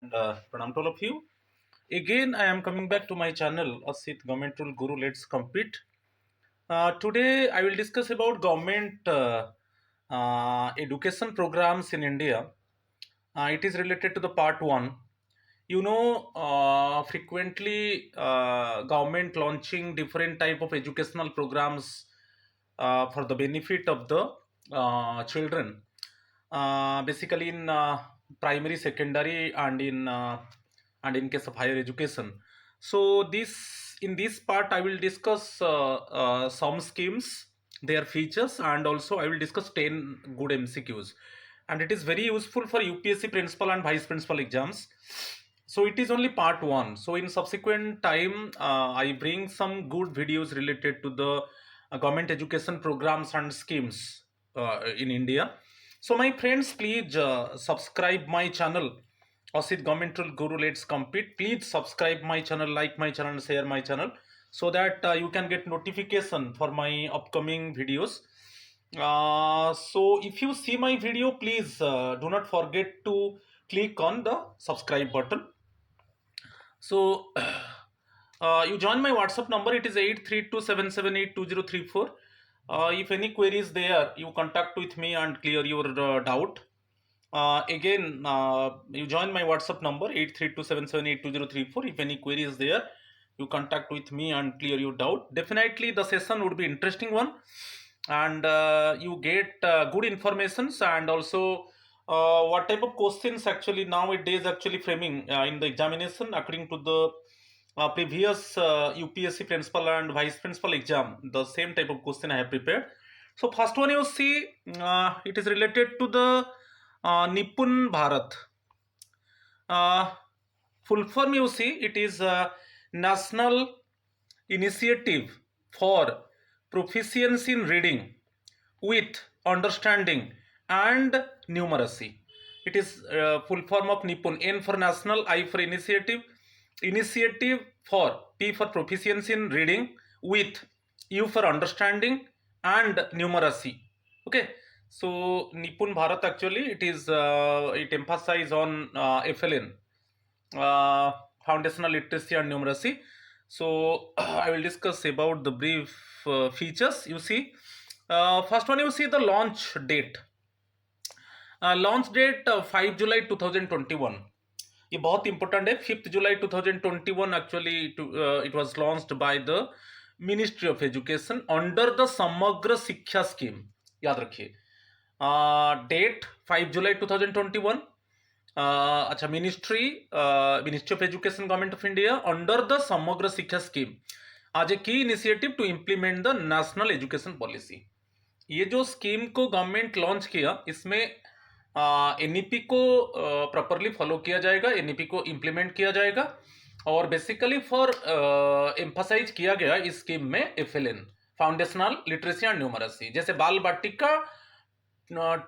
Pranam to all of you. Again, I am coming back to my channel, Asit Government Rule Guru. Let's compete. Today, I will discuss about government education programs in India. It is related to the part one. Frequently government launching different type of educational programs for the benefit of the children, basically in primary, secondary, and in case of higher education. So this in this part I will discuss some schemes, their features, and also I will discuss 10 good MCQs, and it is very useful for UPSC principal and vice principal exams. So it is only part one. So in subsequent time, I bring some good videos related to the government education programs and schemes in India. So my friends, please subscribe my channel, Asit Governmental Guru. Let's compete. Please subscribe my channel, like my channel, and share my channel, so that you can get notification for my upcoming videos. So if you see my video, please do not forget to click on the subscribe button. So you join my WhatsApp number. It is 8327782034. If any queries there, you contact with me and clear your doubt. Again, you join my WhatsApp number 8327782034. If any query is there, you contact with me and clear your doubt. Definitely, the session would be interesting one, and you get good informations, and also what type of questions actually nowadays actually framing in the examination according to the previous UPSC principal and vice principal exam. The same type of question I have prepared. So first one you see, it is related to the Nipun Bharat. Uh, Full form you see, it is National Initiative for Proficiency in Reading with Understanding and Numeracy. It is full form of Nipun. N for National, I for Initiative, Initiative for P for Proficiency in Reading with U for Understanding and Numeracy. Okay, so Nipun Bharat actually it emphasizes on FLN, uh, foundational literacy and numeracy. So I will discuss about the brief features. You see, first one you see the launch date. Launch date 5 जुलाई 2021. ये बहुत important है. 5 जुलाई 2021 actually it was launched by the ministry of education under the Samagra Shiksha scheme. याद रखिए, date 5 जुलाई 2021. अच्छा, ministry of education government of India under the Samagra Shiksha scheme as a key initiative to implement the national education policy. ये जो scheme को government launch किया, इसमें NEP को प्रॉपरली फॉलो किया जाएगा, एनईपी को इम्प्लीमेंट किया जाएगा, और बेसिकली फॉर एम्फसाइज किया गया इस स्कीम में FLN, foundational literacy and numeracy, जैसे Bal Vatika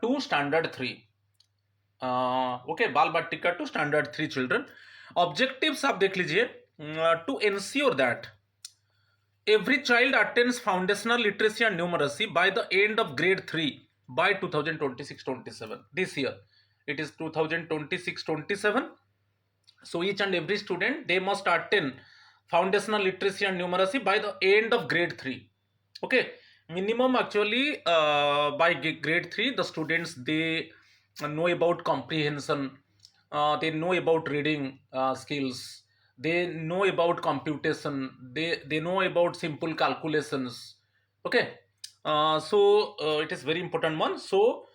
to standard 3. Okay, Bal Vatika to standard 3 children. Objectives आप देख लीजिए. To ensure that every child attains foundational literacy and numeracy by the end of grade 3 by 2026-27. This year it is 2026-27. So each and every student, they must attain foundational literacy and numeracy by the end of grade 3. Okay, minimum actually by grade 3 the students, they know about comprehension, they know about reading skills, they know about computation, they know about simple calculations. Okay, it is very important one. So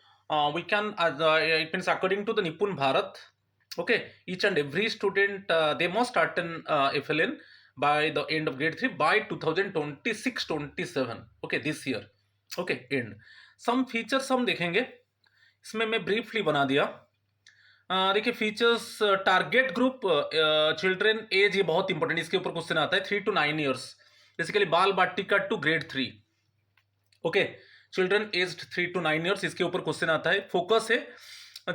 we can it means according to the Nipun Bharat, okay, each and every student, they must attend FLN by the end of grade 3 by 2026-27. Okay, this year. Okay, end. Some features हम देखेंगे, इसमें मैं briefly बना दिया. देखिए features, target group children age, ये बहुत important, इसके ऊपर क्वेश्चन आता है. 3 to 9 years, basically Bal Vatika to grade 3. Okay, children aged 3 to 9 years, इसके ऊपर क्वेश्चन आता है. फोकस है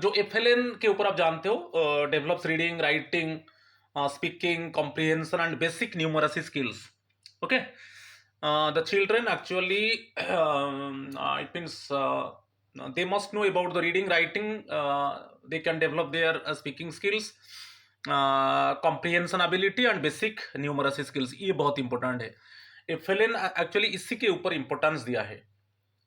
जो एफएलएन के ऊपर, आप जानते हो, develops reading, writing, speaking, comprehension and basic numeracy skills. Okay, the children actually it means they must know about the reading, writing, they can develop their speaking skills, comprehension ability and basic numeracy skills, ये बहुत important है। FLN actually इसी के ऊपर importance दिया है।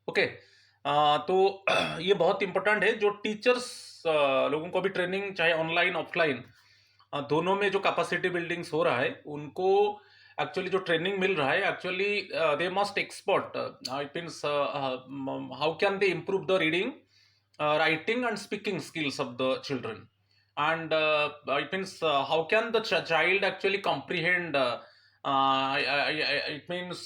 Okay, तो ये बहुत इंपॉर्टेंट है। जो टीचर्स लोगों को भी ट्रेनिंग चाहे ऑनलाइन ऑफलाइन दोनों में जो कैपेसिटी बिल्डिंग्स हो रहा है, उनको एक्चुअली जो ट्रेनिंग मिल रहा है, actually they must expert, it means how can they improve the reading, writing and speaking skills of the children, and it means how can the child actually comprehend, it means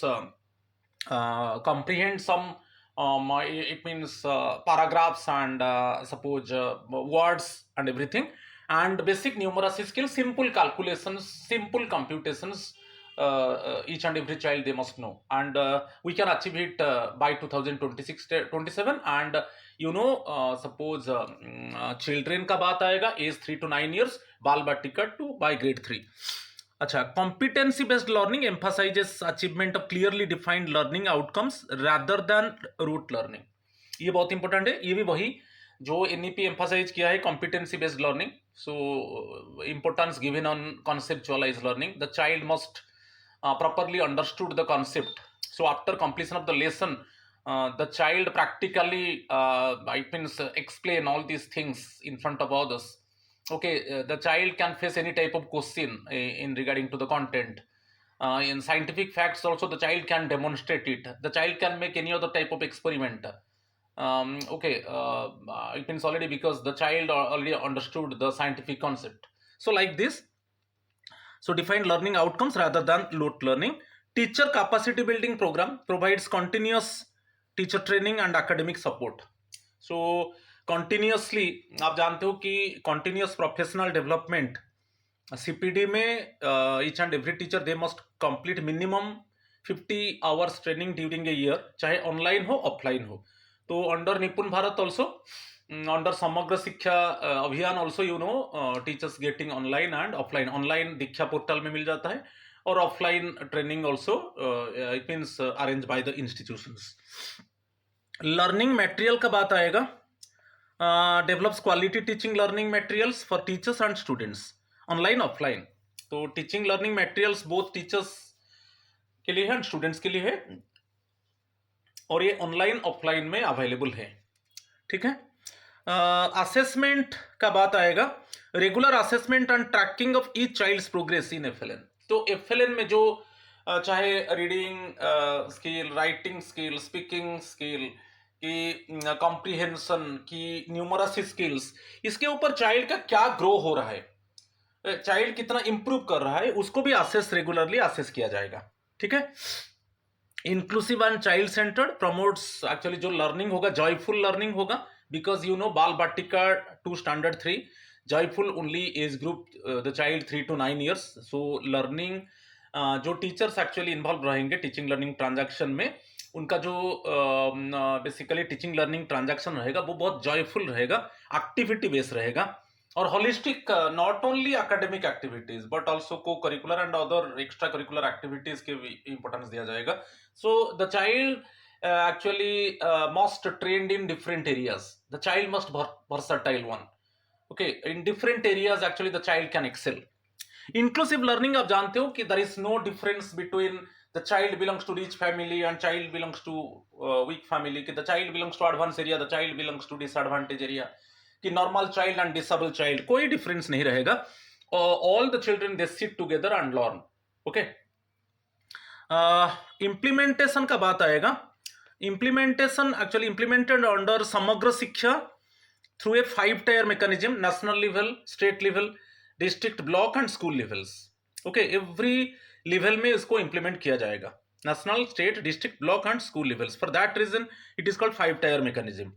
comprehend some, it means paragraphs and suppose words and everything, and basic numeracy skills, simple calculations, simple computations, each and every child they must know, and we can achieve it by 2026 27, and suppose children का बात आएगा as 3 to 9 years, बाल Vatika to bye grade 3। अच्छा, competency based learning emphasises achievement of clearly defined learning outcomes rather than rote learning. ये बहुत important है, ये भी वही जो एनईपी एम्फासाइज किया है, competency based learning. So importance given on conceptualise learning, the child must properly understood the concept. So after completion of the lesson, the child practically it means explain all these things in front of others. Okay, the child can face any type of question in regarding to the content. In scientific facts also, the child can demonstrate it. The child can make any other type of experiment. Okay, it means already because the child already understood the scientific concept. So like this, so define learning outcomes rather than rote learning. Teacher capacity building program provides continuous teacher training and academic support. So continuously, आप जानते हो कि continuous professional development CPD में each and every teacher they must complete minimum 50 hours training during a year, चाहे online हो offline हो। तो under निपुण Bharat also, under Samagra Shiksha Abhiyan also, teachers getting online and offline. Online Diksha portal में मिल जाता है, और offline training also it means arrange by the institutions. Learning material का बात आएगा, develops quality teaching learning materials for teachers and students, online offline. तो teaching learning materials both teachers के लिए है एंड स्टूडेंट्स के लिए है, और ये ऑनलाइन ऑफलाइन में अवेलेबल है। ठीक है, असेसमेंट का बात आएगा, regular assessment and tracking of each child's progress in FLN. तो एफएलएन में जो चाहे reading skill, writing skill, speaking skill की, कॉम्प्रिहेंशन की, न्यूमरसी स्किल्स, इसके ऊपर चाइल्ड का क्या ग्रो हो रहा है, चाइल्ड कितना इंप्रूव कर रहा है, उसको भी असेस रेगुलरली असेस किया जाएगा। ठीक है, inclusive and child centred promotes, actually जो लर्निंग होगा जॉयफुल लर्निंग होगा, because Bal Vatika to standard 3, joyful only age group the child 3 to 9 years। So learning जो टीचर्स एक्चुअली इन्वॉल्व रहेंगे टीचिंग लर्निंग ट्रांजैक्शन में, उनका जो बेसिकली टीचिंग लर्निंग ट्रांजैक्शन रहेगा वो बहुत जॉयफुल रहेगा, एक्टिविटी बेस्ड रहेगा, और holistic, not only academic activities but also co curricular and other extra curricular activities के भी इंपॉर्टेंस दिया जाएगा। So the child actually must trained in different areas. The child must versatile one. Okay, in different areas actually the child can excel. Inclusive learning, आप जानते हो कि there is no difference between the child belongs to rich family and child belongs to weak family, कि the child belongs to advanced area, the child belongs to disadvantaged area, कि normal child and disabled child, कोई difference नहीं रहेगा। all the children they sit together and learn. Okay, implementation का बात आएगा। Implementation actually implemented under समग्र शिक्षा through a 5-tier mechanism, national level, state level, district, block and school levels. Okay, every level में इसको implement किया जाएगा, national, state, district, block and school levels. For that reason it is called 5-tier mechanism.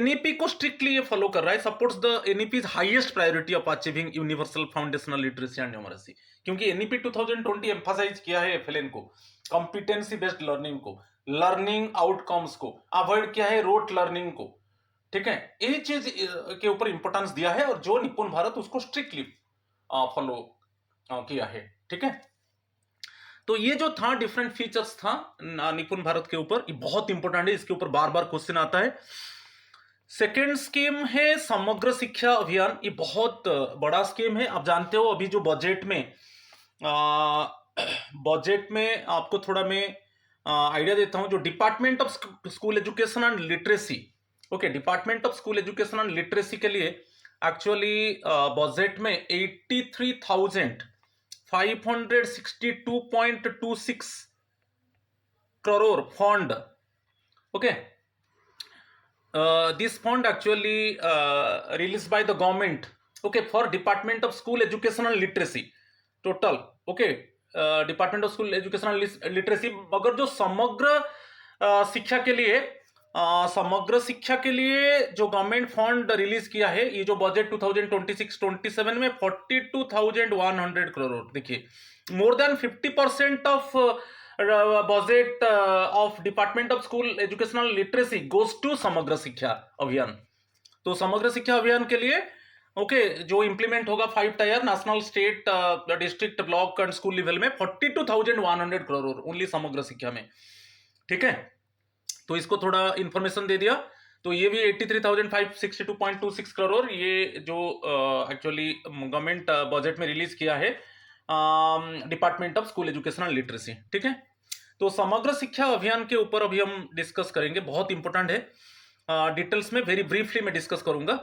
NEP को strictly ये follow कर रहा है, supports the NEP's highest priority of achieving universal foundational literacy and numeracy, क्योंकि NEP 2020 emphasize किया है FLN को, competency based learning को, लर्निंग आउटकम्स को, अवॉइड किया है रोट लर्निंग को। ठीक है, ये चीज के ऊपर इंपॉर्टेंस दिया है, और जो निपुण भारत उसको स्ट्रिक्टली फॉलो किया है। ठीक है, तो ये जो था डिफरेंट फीचर्स था निपुण भारत के ऊपर, ये बहुत इंपॉर्टेंट है, इसके ऊपर बार बार क्वेश्चन आता है। सेकेंड स्कीम है समग्र शिक्षा अभियान। ये बहुत बड़ा स्कीम है। आप जानते हो अभी जो बजट में आपको थोड़ा मैं आइडिया देता हूं। जो department of school education and literacy, okay, department of school education and literacy के लिए एक्चुअली बजट में 83,562.26 crore fund, okay, this fund actually released by the government, okay, for Department of School Education and Literacy total, okay, Department of School Education and Literacy। मगर जो शिक्षा के लिए समग्र शिक्षा के लिए जो गवर्नमेंट फंड रिलीज किया है, ये जो बजट 2026-27 में 42,100 करोड़, देखिए more than 50% of budget of department of school educational literacy goes to Samagra Shiksha अभियान। तो समग्र शिक्षा अभियान के लिए ओके जो इंप्लीमेंट होगा 5 tyre national, state, district, block and school level में 42,100 करोड़ ओनली समग्र शिक्षा में, ठीक है। तो इसको थोड़ा इंफॉर्मेशन दे दिया। तो ये भी 83,562.26 करोड़ ये जो एक्चुअली गवर्नमेंट बजट में रिलीज किया है department of school education and literacy, ठीक है। तो समग्र शिक्षा अभियान के ऊपर अभी हम डिस्कस करेंगे, बहुत इंपॉर्टेंट है। डिटेल्स में वेरी ब्रीफली मैं डिस्कस करूंगा।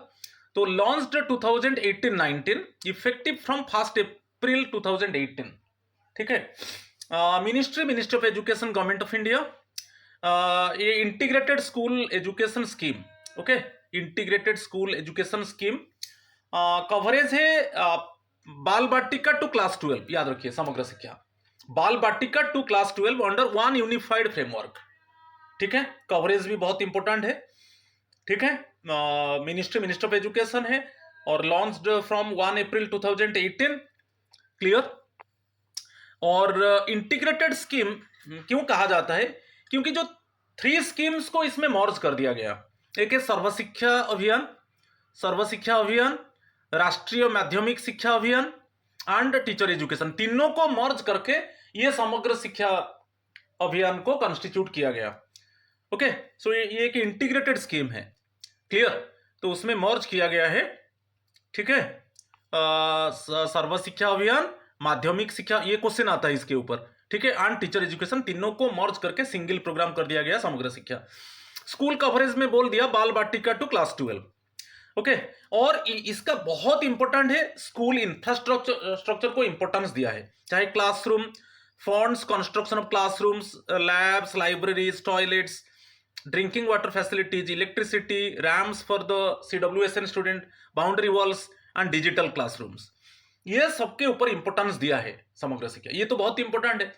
तो लॉन्च्ड 2018-19, इफेक्टिव फ्रॉम 1 अप्रैल 2018, ठीक है। Ministry of education, government of India, ये integrated school education scheme, okay, integrated school education scheme. Coverage है बाल बाटिका टू क्लास 12, याद रखिए Samagra Shiksha, Bal Vatika to class 12 under one unified framework, ठीक है। कवरेज भी बहुत इंपॉर्टेंट है, ठीक है। मिनिस्ट्री ऑफ एजुकेशन है और लॉन्च्ड फ्रॉम 1 अप्रैल 2018, क्लियर। और इंटीग्रेटेड स्कीम क्यों कहा जाता है? क्योंकि जो 3 स्कीम्स को इसमें मर्ज कर दिया गया, एक है सर्व शिक्षा अभियान, राष्ट्रीय माध्यमिक शिक्षा अभियान एंड टीचर एजुकेशन, तीनों को मर्ज करके ये समग्र शिक्षा अभियान को कंस्टिट्यूट किया गया, ओके। सो ये एक इंटीग्रेटेड स्कीम है, क्लियर। तो उसमें मर्ज किया गया है, ठीक है। सर्व शिक्षा अभियान, माध्यमिक शिक्षा, ये क्वेश्चन आता है इसके ऊपर, ठीक है, एंड टीचर एजुकेशन, तीनों को मर्ज करके सिंगल प्रोग्राम कर दिया गया समग्र शिक्षा। स्कूल कवरेज में बोल दिया बाल बाटिका टू क्लास 12, ओके। और इसका बहुत इंपॉर्टेंट है, स्कूल इंफ्रास्ट्रक्चर को इंपॉर्टेंस दिया है, चाहे classroom, funds, construction of classrooms, labs, libraries, toilets, drinking water facilities, electricity, ramps for the CWSN student, boundary walls and digital classrooms, ये सबके ऊपर इंपॉर्टेंस दिया है समग्र शिक्षा। ये तो बहुत इंपॉर्टेंट है,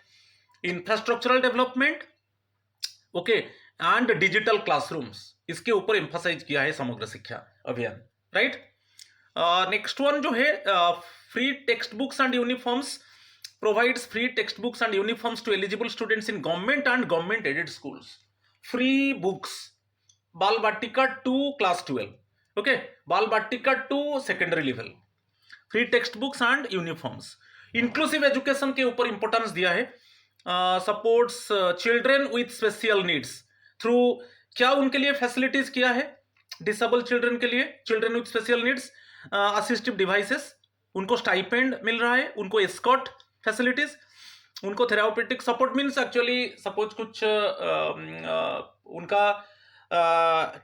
infrastructural development, okay, and digital classrooms, इसके ऊपर एम्फसाइज किया है समग्र शिक्षा अभियान, राइट। नेक्स्ट वन जो है free text books and uniforms, provides free text books and uniforms to eligible students in government and government aided schools. Free books, Bal Vatika to class 12, okay, Bal Vatika to secondary level, free text books and uniforms. Inclusive education के ऊपर importance दिया है, supports children with special needs through, क्या उनके लिए facilities किया है? Disable children के लिए, children with special needs, assistive devices, उनको स्टाइपेंड मिल रहा है, उनको एस्कॉर्ट फैसिलिटीज, उनको therapeutic support, means actually suppose कुछ उनका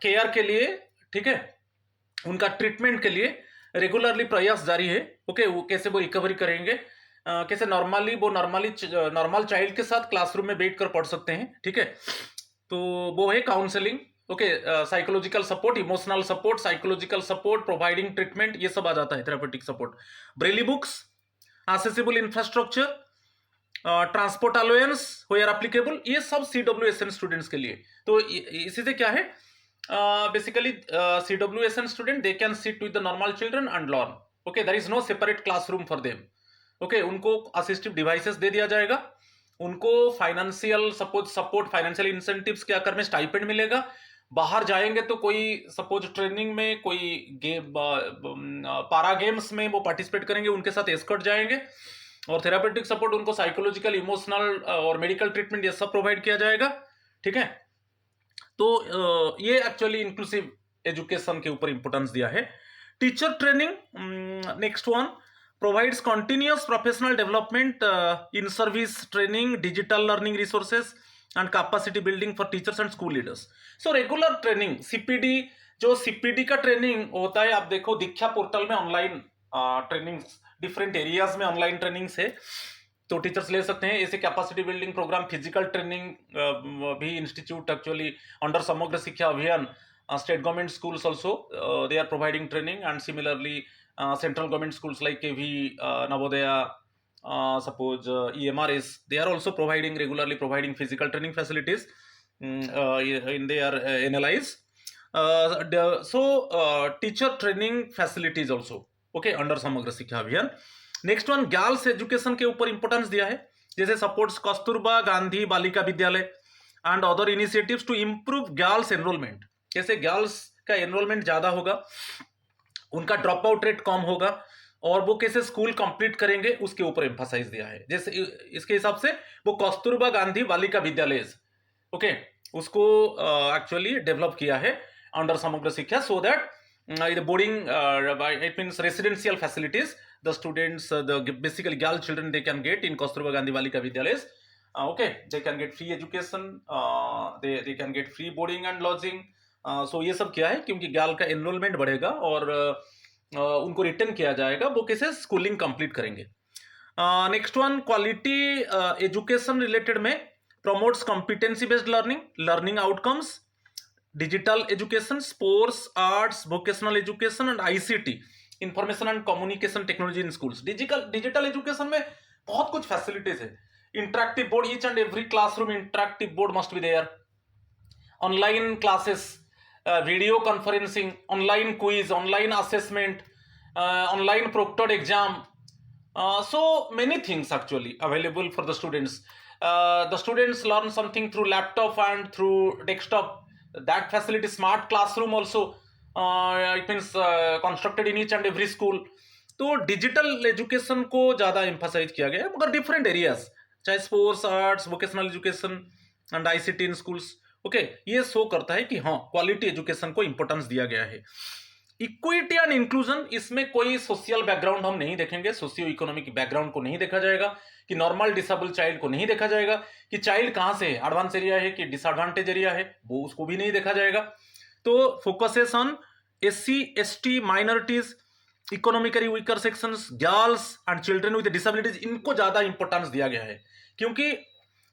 केयर के लिए, ठीक है, उनका ट्रीटमेंट के लिए रेगुलरली प्रयास जारी है, ओके। वो कैसे वो रिकवरी करेंगे, कैसे नॉर्मल चाइल्ड के साथ क्लासरूम में बैठ कर पढ़ सकते हैं, ठीक है। तो वो है counselling, okay, psychological support, emotional support, psychological support, providing treatment, ये सब आ जाता है, therapeutic support, braille books, accessible infrastructure, transport allowance where applicable, ये सब CWSN स्टूडेंट्स के लिए। तो इसी से क्या है, basically CWSN student they can sit with the normal children and learn, okay, there is no separate classroom for them, okay. उनको असिस्टिव डिवाइसेस दे दिया जाएगा, उनको फाइनेंशियल सपोर्ट, फाइनेंशियल इंसेंटिव्स के आकार में स्टाइपेंड मिलेगा। बाहर जाएंगे तो कोई सपोज ट्रेनिंग में, कोई गेम, पारा गेम्स में वो पार्टिसिपेट करेंगे, उनके साथ एस्कॉर्ट जाएंगे, और थेरापेटिक सपोर्ट, उनको साइकोलॉजिकल, इमोशनल और मेडिकल ट्रीटमेंट, ये सब प्रोवाइड किया जाएगा, ठीक है। तो ये एक्चुअली इंक्लूसिव एजुकेशन के ऊपर इंपॉर्टेंस दिया है। Teacher training, next one, provides continuous professional development in service training, digital learning resources and capacity building for teachers and school leaders. So regular training, CPD, जो CPD का training होता है, आप देखो दीक्षा पोर्टल में ऑनलाइन ट्रेनिंग, डिफरेंट एरियाज में online trainings है, तो टीचर्स ले सकते हैं। ऐसे capacity building programme, physical training भी institute actually under Samagra Shiksha अभियान, state government schools also they are providing training, and similarly central government schools like KV, Navodaya, suppose EMRS, they are also regularly providing physical training facilities in their NLIs. Teacher training facilities also, okay, under समग्र शिक्षा अभियान। Next one, girls education के ऊपर importance दिया है, जैसे supports Kasturba Gandhi Balika Vidyalaya and other initiatives to improve girls enrolment. कैसे girls का enrolment ज्यादा होगा, उनका ड्रॉप आउट रेट कम होगा, और वो कैसे स्कूल कंप्लीट करेंगे उसके ऊपर एम्फासाइज दिया है। जैसे इसके हिसाब से वो कस्तूरबा गांधी बालिका विद्यालय, ओके, उसको एक्चुअली डेवलप किया है अंडर समग्र शिक्षा, so that boarding, it means residential facilities, the students, basically girl children, they can get in Kasturba Gandhi Balika Vidyalayas, okay, they can get free education, they can get free boarding and lodging, so ये सब क्या है, क्योंकि girl का enrolment बढ़ेगा और उनको return किया जाएगा, वो कैसे स्कूलिंग कंप्लीट करेंगे। Next one, quality education related में promotes competency based learning, learning outcomes, digital education, sports, arts, vocational education and ICT, information and communication technology in schools. Digital education में बहुत कुछ फैसिलिटीज है। Interactive board, each and every classroom interactive board must be there, online classes, video conferencing, online quiz, online assessment, online proctored exam, so many things actually available for the students. The students learn something through laptop and through desktop, that facility, smart classroom also it means constructed in each and every school. तो digital education को ज्यादा emphasise किया गया है, मगर different areas, चाहे sports, arts, vocational education and ICT in schools, okay, ये show करता है कि हाँ, क्वालिटी एजुकेशन को इंपॉर्टेंस दिया गया है। इक्विटी एंड इंक्लूजन, इसमें कोई सोशल बैकग्राउंड हम नहीं देखेंगे, सोशियो इकोनॉमिक बैकग्राउंड को नहीं देखा जाएगा, कि नॉर्मल डिसेबल चाइल्ड को नहीं देखा जाएगा, कि चाइल्ड कहाँ से है, एडवांस एरिया है कि डिसएडवांटेज एरिया है, वो उसको भी नहीं देखा जाएगा। तो focuses on SC, ST, minorities, economically weaker sections, girls and children with disabilities, इनको ज्यादा इंपॉर्टेंस दिया गया है, क्योंकि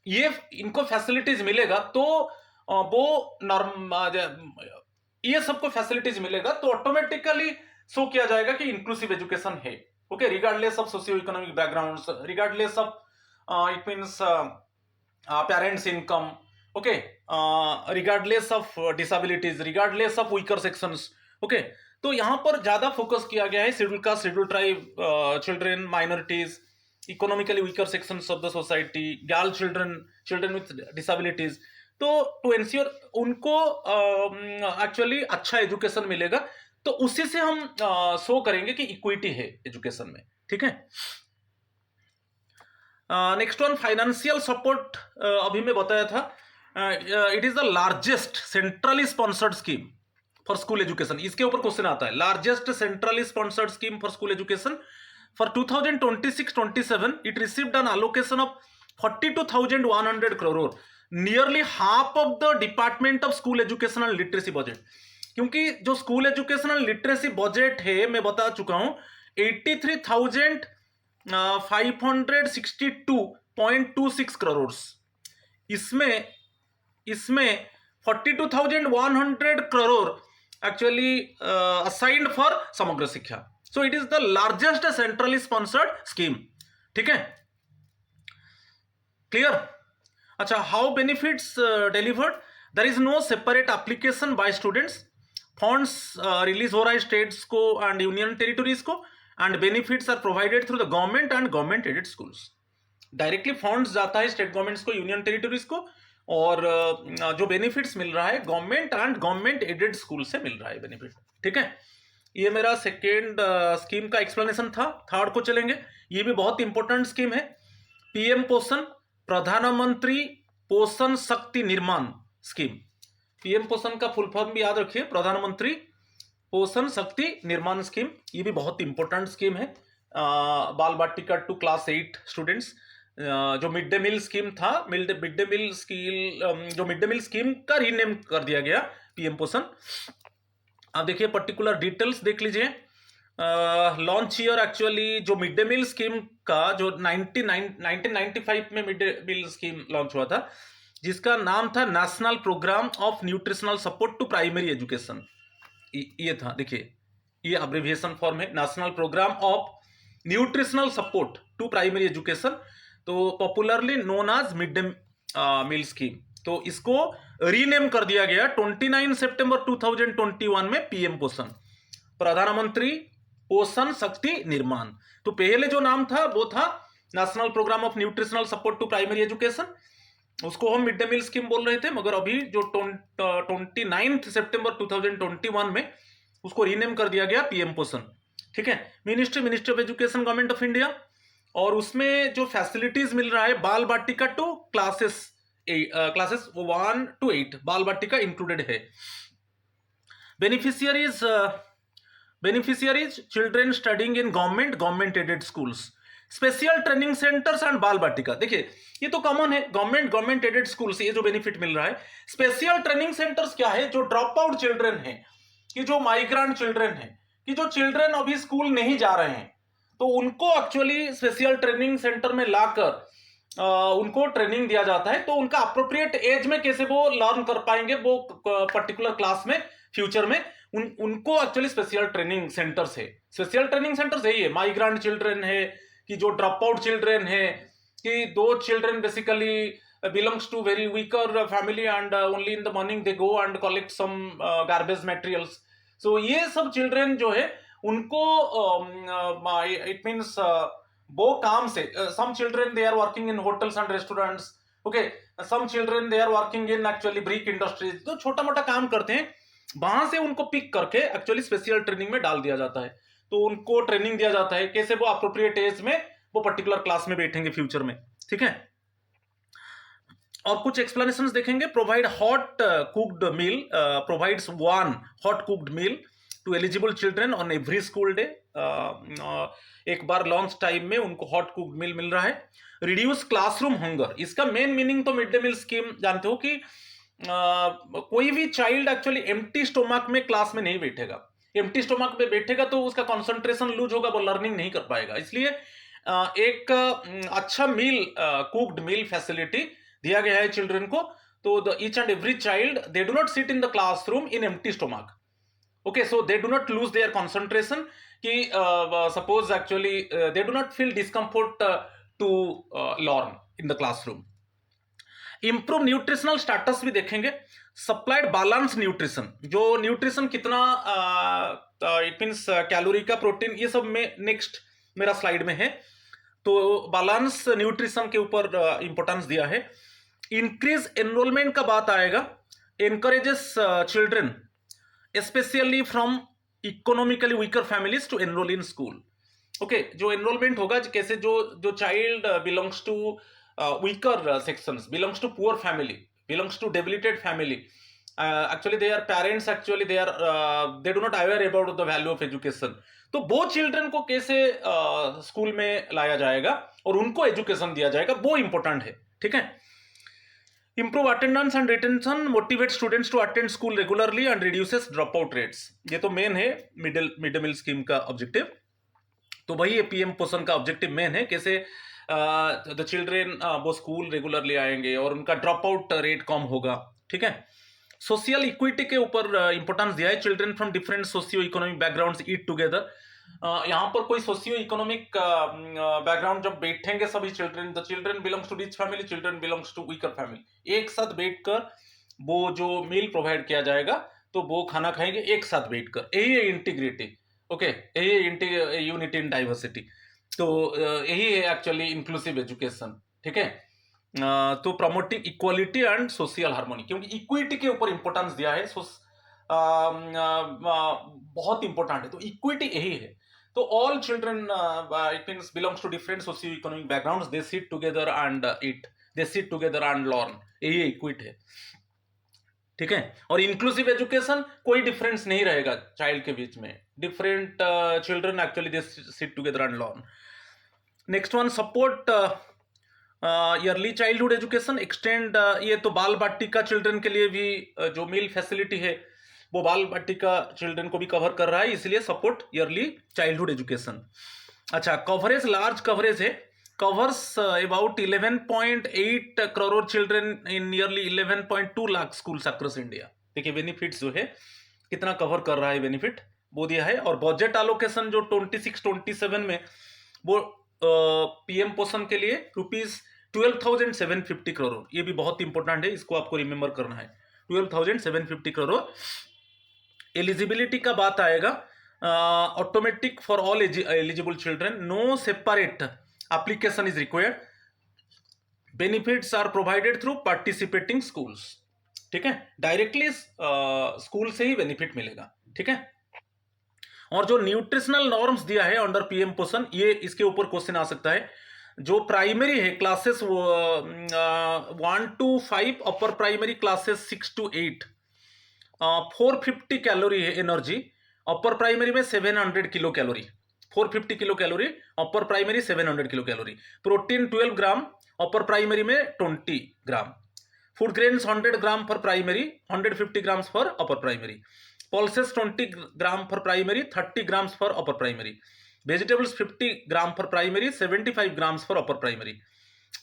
ये इनको फैसिलिटीज मिलेगा तो वो ये सबको फैसिलिटीज मिलेगा तो ऑटोमेटिकली शो किया जाएगा कि इंक्लूसिव एजुकेशन है, okay, regardless of socio economic backgrounds, regardless of it means parents income, okay, regardless of disabilities, regardless of weaker sections, okay. तो यहां पर ज्यादा फोकस किया गया है schedule caste, schedule tribe, children, minorities, economically weaker sections of the society, girl children, children with disabilities, तो to ensure उनको actually अच्छा एजुकेशन मिलेगा, तो उसी से हम शो करेंगे कि इक्विटी है एजुकेशन में, ठीक है। नेक्स्ट वन, फाइनेंशियल सपोर्ट, अभी मैं बताया था, it is the largest centrally sponsored scheme for school education, इसके ऊपर क्वेश्चन आता है, largest centrally sponsored scheme for school education for 2026-27, it received an allocation of 42,100 crore, nearly half of the department of school education and literacy budget, क्योंकि जो school education and literacy budget है, मैं बता चुका हूं, 83,562.26 crore, इसमें 42,100 crore actually assigned for समग्र शिक्षा, so it is the largest centrally sponsored scheme, ठीक है, क्लियर। अच्छा, how benefits delivered, there is no separate application by students, funds release हो रहा है states को and union territories को, and benefits are provided through the government and government aided schools, directly funds जाता है स्टेट गवर्नमेंट्स को, union territories को, और जो बेनिफिट्स मिल रहा है government and government aided school से मिल रहा है बेनिफिट, ठीक है। ये मेरा सेकेंड स्कीम का एक्सप्लेनेशन था। थर्ड को चलेंगे, ये भी बहुत इंपॉर्टेंट स्कीम है, PM पोषण, प्रधानमंत्री पोषण शक्ति निर्माण स्कीम, पीएम पोषण का फुल फॉर्म भी याद रखिए, प्रधानमंत्री पोषण शक्ति निर्माण स्कीम। ये भी बहुत इंपॉर्टेंट स्कीम है। Bal Vatika to class 8 students, जो मिड डे मील स्कीम था, मिड डे मील स्कीम, जो मिड डे मील स्कीम का रीनेम कर दिया गया पीएम पोषण। अब देखिए पर्टिकुलर डिटेल्स देख लीजिए। लॉन्च ईयर एक्चुअली जो मिड डे मील स्कीम का जो 1995 में mid day meal scheme launch हुआ था, जिसका नाम था national programme of nutritional support to primary education. ये था, देखिए ये अब्रिविएशन फॉर्म है, national programme of nutritional support to primary education, तो popularly known as mid day meal scheme. तो इसको रीनेम कर दिया गया 29 सितंबर 2021 में पीएम पोषण, प्रधानमंत्री पोषण शक्ति निर्माण। तो पहले जो नाम था वो था national programme of nutritional support to primary education, उसको हम मिड डे मील स्कीम बोल रहे थे, मगर अभी जो 29 सितंबर 2021 में उसको रीनेम कर दिया गया पीएम पोषण। ठीक है, ministry of education government of India, और उसमें जो फैसिलिटीज मिल रहा है Bal Vatika two classes 1 to 8 बाल बाटिका इंक्लूडेड है। Beneficiaries children studying in government aided schools, special training centres and बाल बाटिका। देखिए ये तो कॉमन है, गवर्नमेंट एडेड स्कूल्स, ये जो बेनिफिट मिल रहा है। स्पेशल ट्रेनिंग सेंटर्स क्या है, जो ड्रॉप आउट चिल्ड्रेन है, कि जो माइग्रेंट चिल्ड्रेन है, कि जो चिल्ड्रेन अभी स्कूल नहीं जा रहे हैं, तो उनको एक्चुअली स्पेशल ट्रेनिंग सेंटर में लाकर उनको ट्रेनिंग दिया जाता है। तो उनका अप्रोप्रिएट एज में कैसे वो लर्न कर पाएंगे वो पर्टिकुलर क्लास में फ्यूचर में, उनको एक्चुअली स्पेशल ट्रेनिंग सेंटर्स है। स्पेशल ट्रेनिंग सेंटर्स यही है, माइग्रेंट चिल्ड्रेन है, कि जो ड्रॉप आउट चिल्ड्रेन है, कि दो children basically belongs to very weaker family and only in the morning they go and collect some garbage materials. So ये सब चिल्ड्रेन जो है उनको इट मीन्स वो काम से, some children they are working in hotels and restaurants, okay, some children they are working in actually brick industries, तो छोटा मोटा काम करते हैं, वहां से उनको पिक करके एक्चुअली स्पेशल ट्रेनिंग में डाल दिया जाता है। तो उनको ट्रेनिंग दिया जाता है कैसे वो अप्रोप्रिएट एज में वो पर्टिकुलर क्लास में बैठेंगे फ्यूचर में। ठीक है, और कुछ एक्सप्लेनेशंस देखेंगे। Provide hot cooked meal, provides 1 hot cooked meal to eligible children on every school day. एक बार लॉन्च टाइम में उनको हॉट कुक्ड मील मिल रहा है। रिड्यूस क्लासरूम हंगर, इसका मेन मीनिंग तो मिड डे मील स्कीम जानते हो कि कोई भी चाइल्ड एक्चुअली एम्प्टी स्टोमक में क्लास में नहीं बैठेगा। एम्प्टी स्टोमक में बैठेगा तो उसका कंसंट्रेशन लूज होगा, वो लर्निंग नहीं कर पाएगा। इसलिए एक अच्छा मील, कुक्ड मील फैसिलिटी दिया गया है चिल्ड्रन को। तो the each and every child they do not sit in the classroom in empty stomach, okay, so they do not lose their concentration, कि suppose actually they do not feel discomfort to learn in the classroom. Improve nutritional status भी देखेंगे। Supplied balance nutrition, जो nutrition कितना it means calorie का, protein, ये सब में next मेरा स्लाइड में है। तो बैलेंस न्यूट्रिशन के ऊपर इंपॉर्टेंस दिया है। इंक्रीज एनरोलमेंट का बात आएगा। Encourages children specially from economically weaker families to enrol in school, okay. जो एनरोलमेंट होगा, कैसे जो child belongs to weaker sections, belongs to poor family, belongs to debilitated family, actually their parents actually they do not aware about the value of education, तो वो children को कैसे school में लाया जाएगा और उनको एजुकेशन दिया जाएगा, वो इंपॉर्टेंट है। ठीक है, improve attendance and retention, motivate students to attend school regularly and reduces drop out rates. ये तो मेन है मिड डे मील स्कीम का ऑब्जेक्टिव। तो वही पीएम पोषण का ऑब्जेक्टिव मेन है, कैसे द चिल्ड्रेन वो स्कूल रेगुलरली आएंगे और उनका ड्रॉप आउट रेट कम होगा। ठीक है, सोशल इक्विटी के ऊपर इंपॉर्टेंस दिया है। Children from different socio economic backgrounds eat together. यहाँ पर कोई सोशियो इकोनॉमिक बैकग्राउंड जब बैठेंगे सभी children, the children belongs to rich family, children belongs to weaker family, एक साथ बैठकर वो जो मील प्रोवाइड किया जाएगा तो वो खाना खाएंगे एक साथ बैठकर। यही है इंटीग्रिटी, ओके, यही है यूनिटी इन डाइवर्सिटी। तो यही है एक्चुअली इंक्लूसिव एजुकेशन। ठीक है, तो promoting equality and social harmony, क्योंकि इक्विटी के ऊपर इंपॉर्टेंस दिया है, बहुत इंपॉर्टेंट है। तो इक्विटी यही है। तो all children it means belongs to different socio economic backgrounds, they sit together and eat, they sit together and learn, यही इक्विटी है। ठीक है। और इंक्लूसिव एजुकेशन, कोई डिफरेंस नहीं रहेगा चाइल्ड के बीच में, different children actually they sit together and learn. Next one, support yearly childhood education, extend, ये तो बाल बाटिका चिल्ड्रन के लिए भी जो मील फैसिलिटी है वो बाल बाटिका चिल्ड्रन को भी कवर कर रहा है, इसलिए सपोर्ट ईयरली चाइल्डहुड एजुकेशन। अच्छा, कवरेज लार्ज कवरेज है, covers about 11.8 crore children in nearly 11.2 lakh schools across India। देखिए बेनिफिट्स जो है कितना कवर कर रहा है, बेनिफिट वो दिया है। और बजट एलोकेशन जो 26-27 में वो पीएम पोषण के लिए ₹12,750 करोड़, ये भी बहुत इंपॉर्टेंट है, इसको आपको रिमेंबर करना है, 12,750 करोड़। एलिजिबिलिटी का बात आएगा, automatic for all eligible children, no separate application is required, benefits are provided through participating schools। ठीक है, डायरेक्टली स्कूल से ही बेनिफिट मिलेगा। ठीक है, और जो न्यूट्रिशनल नॉर्म्स दिया है अंडर पीएम पोषण, ये इसके ऊपर क्वेश्चन आ सकता है। जो प्राइमरी है classes 1 to 5, upper primary classes 6 to 8, 450 calorie है एनर्जी, अपर प्राइमरी में 700 kilo calorie, 450 kilo calorie, upper primary 700 kilo calorie, protein 12 gram, upper primary में 20 gram, food grains 100 gram for primary, 150 grams for upper primary, pulses 20 gram for primary, 30 grams for upper primary, vegetables 50 gram for primary, 75 grams for upper primary,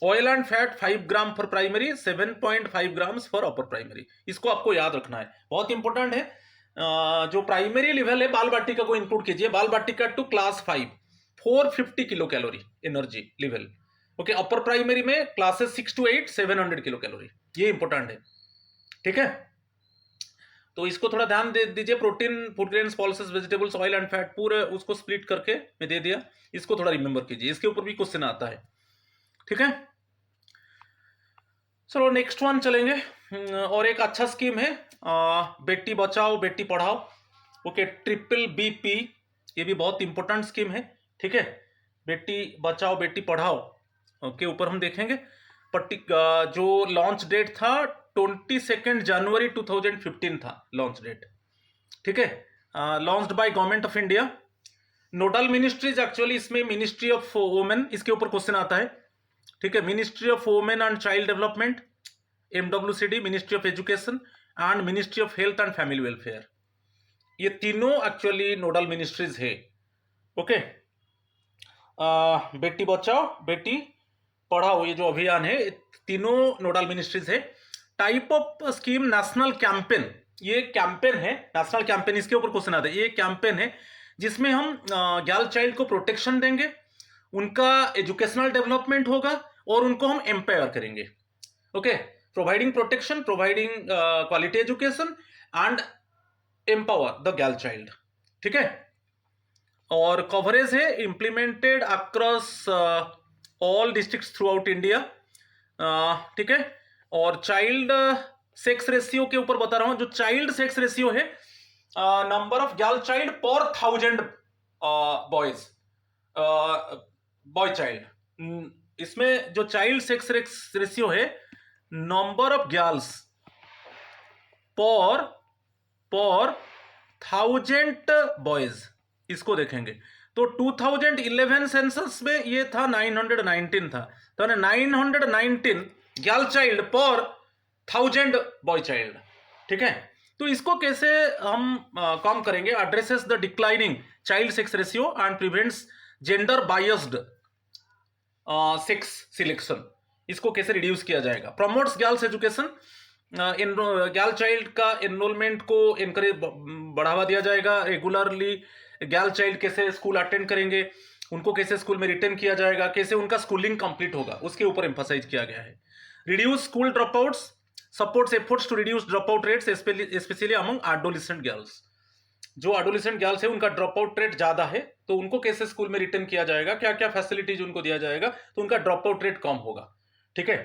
oil and fat 5 gram for primary, 7.5 grams for upper primary. इसको आपको याद रखना है, बहुत important है। जो primary level है बाल बाटिका को इंक्लूड कीजिए, Bal Vatika to class 5 450 kilo calorie energy level, okay. Upper primary में क्लासेस 6 to 8 700 किलो कैलोरी, ये इंपॉर्टेंट है। ठीक है, तो इसको थोड़ा ध्यान दे दीजिए। Protein, food grains, pulses, vegetables, oil and fat, पूरे उसको स्प्लिट करके मैं दे दिया, इसको थोड़ा रिमेंबर कीजिए, इसके ऊपर भी क्वेश्चन आता है। ठीक है, चलो नेक्स्ट वन चलेंगे। और एक अच्छा स्कीम है बेटी बचाओ बेटी पढ़ाओ, ओके, BBP, ये भी बहुत इंपॉर्टेंट स्कीम है। ठीक है, बेटी बचाओ बेटी पढ़ाओ के ऊपर हम देखेंगे। जो लॉन्च डेट था 22 जनवरी 2015 था लॉन्च डेट। ठीक है, launched by government of India. Nodal ministries actually इसमें मिनिस्ट्री ऑफ वुमेन, इसके ऊपर क्वेश्चन आता है। ठीक है, ministry of women and child development MWCD, ministry of education and ministry of health and family welfare, ये तीनों एक्चुअली नोडल मिनिस्ट्रीज है। ओके, बेटी बचाओ बेटी पढ़ाओ, ये जो अभियान है तीनों नोडल मिनिस्ट्रीज है। Type of scheme national campaign, ये कैंपेन है नेशनल कैंपेन, इसके ऊपर क्वेश्चन आता है। ये कैंपेन है जिसमें हम गर्ल चाइल्ड को प्रोटेक्शन देंगे, उनका एजुकेशनल डेवलपमेंट होगा और उनको हम एम्पावर करेंगे। Okay, providing protection, providing quality education and empower the girl child. ठीक है, और कवरेज है implemented across all districts through out India. ठीक है, और चाइल्ड सेक्स रेशियो के ऊपर बता रहा हूं। जो चाइल्ड सेक्स रेशियो है, नंबर ऑफ गर्ल चाइल्ड पर 1000 बॉयज, बॉय चाइल्ड, इसमें जो चाइल्ड सेक्स रेशियो है, नंबर ऑफ गर्ल्स पर 1000 बॉयज, इसको देखेंगे। तो 2011 सेंसस में ये था 919 था, तो 919 गर्ल चाइल्ड पर 1000 बॉय चाइल्ड। ठीक है, तो इसको कैसे हम कम करेंगे? Addresses the declining child sex ratio and prevents gender biased sex selection, इसको कैसे रिड्यूस किया जाएगा? Promotes girls education, girl child का एनरोलमेंट को एनकरेज बढ़ावा दिया जाएगा। रेगुलरली गर्ल चाइल्ड कैसे स्कूल अटेंड करेंगे, उनको कैसे स्कूल में रिटेन किया जाएगा, कैसे उनका स्कूलिंग कंप्लीट होगा, उसके ऊपर एम्फसाइज किया गया है। Reduce school dropouts, supports efforts to reduce dropout rates specially among adolescent girls. जो एडोलेसेंट गर्ल्स है उनका ड्रॉपआउट रेट ज्यादा है, तो उनको कैसे स्कूल में रिटेन किया जाएगा, क्या क्या फैसिलिटीज उनको दिया जाएगा, तो उनका ड्रॉपआउट रेट कम होगा। ठीक है,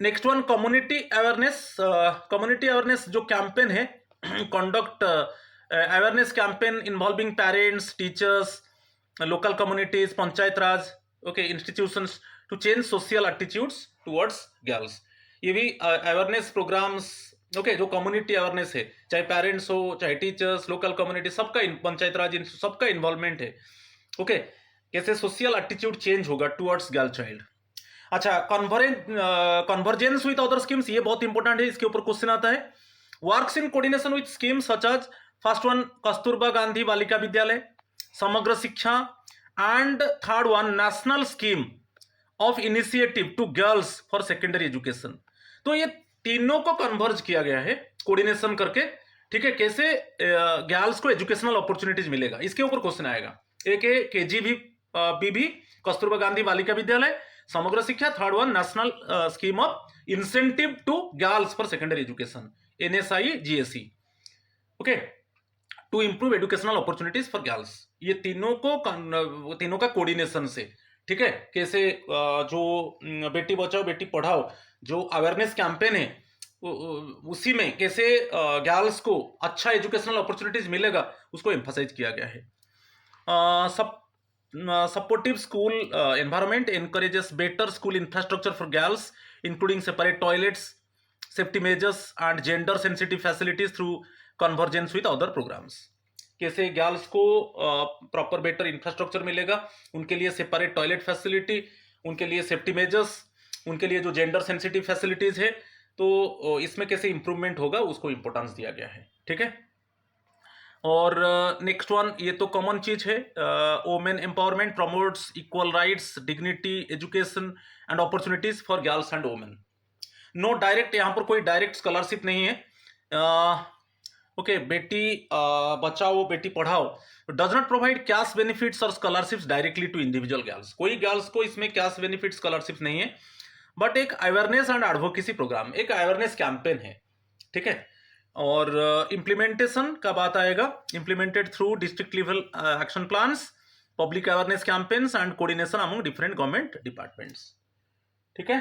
next one community awareness. Community awareness जो कैंपेन है, conduct awareness campaign involving parents, teachers, local communities, panchayat raj, okay, institutions to change social attitudes towards girls. ये भी अवेयरनेस प्रोग्राम्स, ओके, जो कम्युनिटी अवेयरनेस है, चाहे पेरेंट्स हो, चाहे टीचर्स, लोकल कम्युनिटी, सबका पंचायत राज सबका इन्वॉल्वमेंट है। ओके, कैसे सोशल एटीट्यूड चेंज होगा टुवर्ड्स गर्ल चाइल्ड। अच्छा, कन्वर्जेंस विद अदर स्कीम्स, ये बहुत इंपॉर्टेंट है, इसके ऊपर क्वेश्चन आता है। Works in coordination with schemes such as, first one Kasturba Gandhi Balika Vidyalaya, Samagra Shiksha, and third one national scheme of initiative to girls for secondary education. तो ये तीनों को कन्वर्ज किया गया है कोऑर्डिनेशन करके, ठीक है, कैसे गर्ल्स को एजुकेशनल अपॉर्चुनिटीज मिलेगा, इसके ऊपर क्वेश्चन आएगा। एक है KGBV, Kasturba Gandhi Balika Vidyalaya, Samagra Shiksha, third one national scheme of incentive to girls for secondary education, NSI-GSE, okay, to improve educational opportunities for girls. ये तीनों का कोऑर्डिनेशन से, ठीक है, कैसे जो बेटी बचाओ बेटी पढ़ाओ जो अवेयरनेस कैंपेन है उसी में कैसे गर्ल्स को अच्छा एजुकेशनल अपॉर्चुनिटीज मिलेगा, उसको एम्फसाइज किया गया है। Supportive school environment encourages better school infrastructure for girls, including separate toilets, safety measures and gender sensitive facilities through convergence with other programs। कैसे गर्ल्स को प्रॉपर बेटर इंफ्रास्ट्रक्चर मिलेगा, उनके लिए सेपरेट टॉयलेट फैसिलिटी, उनके लिए सेफ्टी मेजर्स, उनके लिए जो जेंडर सेंसिटिव फैसिलिटीज है, तो इसमें कैसे इंप्रूवमेंट होगा उसको इंपॉर्टेंस दिया गया है, ठीक है। और नेक्स्ट वन, ये तो कॉमन चीज है, women empowerment promotes equal rights, dignity, education and opportunities for girls and women. No direct, यहाँ पर कोई डायरेक्ट स्कॉलरशिप नहीं है। Okay, Beti Bachao Beti Padhao does not provide cash benefits और scholarships directly to individual girls. कोई गर्ल्स को इसमें कैश बेनिफिट स्कॉलरशिप नहीं है, बट एक अवेयरनेस एंड एडवोकेसी प्रोग्राम, एक अवेयरनेस कैंपेन है, ठीक है। और इम्प्लीमेंटेशन का बात आएगा, implemented through district level action plans, public awareness campaigns and coordination among different government departments, ठीक है।